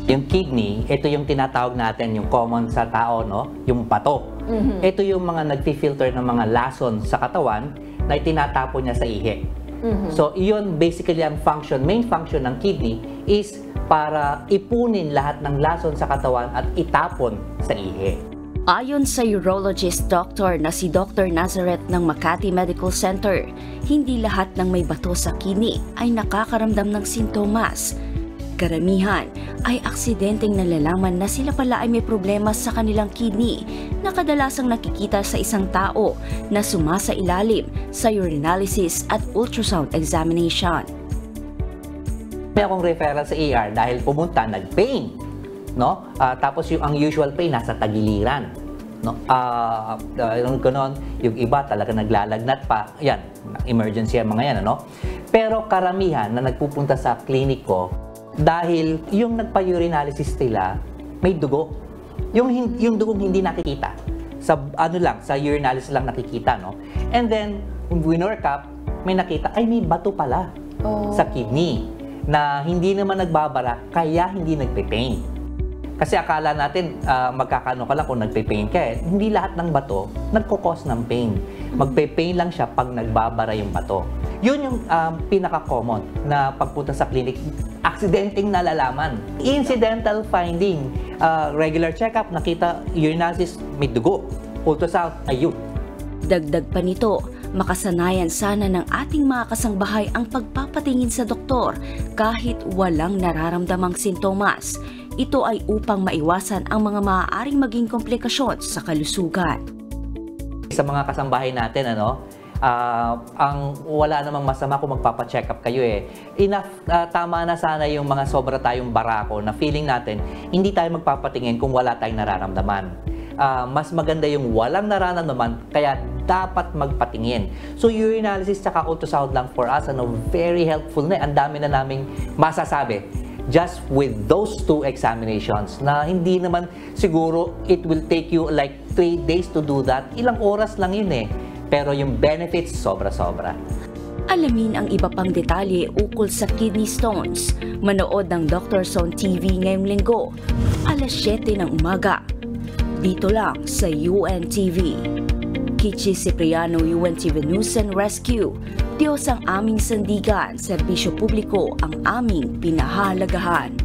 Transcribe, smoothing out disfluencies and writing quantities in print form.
Yung kidney, ito yung tinatawag natin, yung common sa tao, no? Yung bato. Ito yung mga nagfi-filter ng mga lason sa katawan na itinatapon niya sa ihi. So, iyon basically ang function, main function ng kidney is para ipunin lahat ng lason sa katawan at itapon sa ihi. Ayon sa urologist doctor na si Dr. Nazareth ng Makati Medical Center, hindi lahat ng may bato sa kidney ay nakakaramdam ng sintomas. Karamihan ay aksidenteng nalalaman na sila pala ay may problema sa kanilang kidney na kadalasang nakikita sa isang tao na sumasailalim sa urinalysis at ultrasound examination. May akong referral sa ER dahil pumunta, nag-pain, no? Tapos ang usual pain nasa tagiliran, no? Ganon, yung iba talaga naglalagnat pa, yan, emergency ang mga yan, ano? Pero karamihan na nagpupunta sa clinic ko, dahil yung nagpa-urinalysis nila, may dugo. Yung dugong hindi nakikita. Sa sa urinalysis lang nakikita, no? And then, when we work up, may nakita, ay may bato pala sa kidney na hindi naman nagbabara, kaya hindi nagpe-pain. Kasi akala natin, magkakano ka lang kung nagpe-pain ka eh. Hindi lahat ng bato nagkukos ng pain. Magpe-pain lang siya pag nagbabara yung bato. Yun yung pinaka-common na pagpunta sa clinic, aksidenteng nalalaman. Incidental finding, regular check-up, nakita urinalysis, may dugo. Ultrasound, ayun. Dagdag pa nito, makasanayan sana ng ating mga kasangbahay ang pagpapatingin sa doktor kahit walang nararamdamang sintomas. Ito ay upang maiwasan ang mga maaaring maging komplikasyon sa kalusugan. Sa mga kasambahay natin, ang wala namang masama kung magpapa-check up kayo eh. Tama na sana yung mga sobra tayong barako na feeling natin, hindi tayo magpapatingin kung wala tayong nararamdaman. Mas maganda yung walang nararamdaman, kaya dapat magpatingin. So urinalysis tsaka ultrasound lang for us, very helpful na. Ang dami na naming masasabi just with those two examinations na hindi naman siguro it will take you like 3 days to do that. Ilang oras lang yun eh. Pero yung benefits, sobra-sobra. Alamin ang iba pang detalye ukol sa kidney stones. Manood ng Dr. Zone TV ngayong linggo, alas 7 ng umaga. Dito lang sa UNTV. Kichi Cipriano, UNTV News and Rescue. Diyos ang aming sandigan, serbisyo publiko ang aming pinahahalagahan.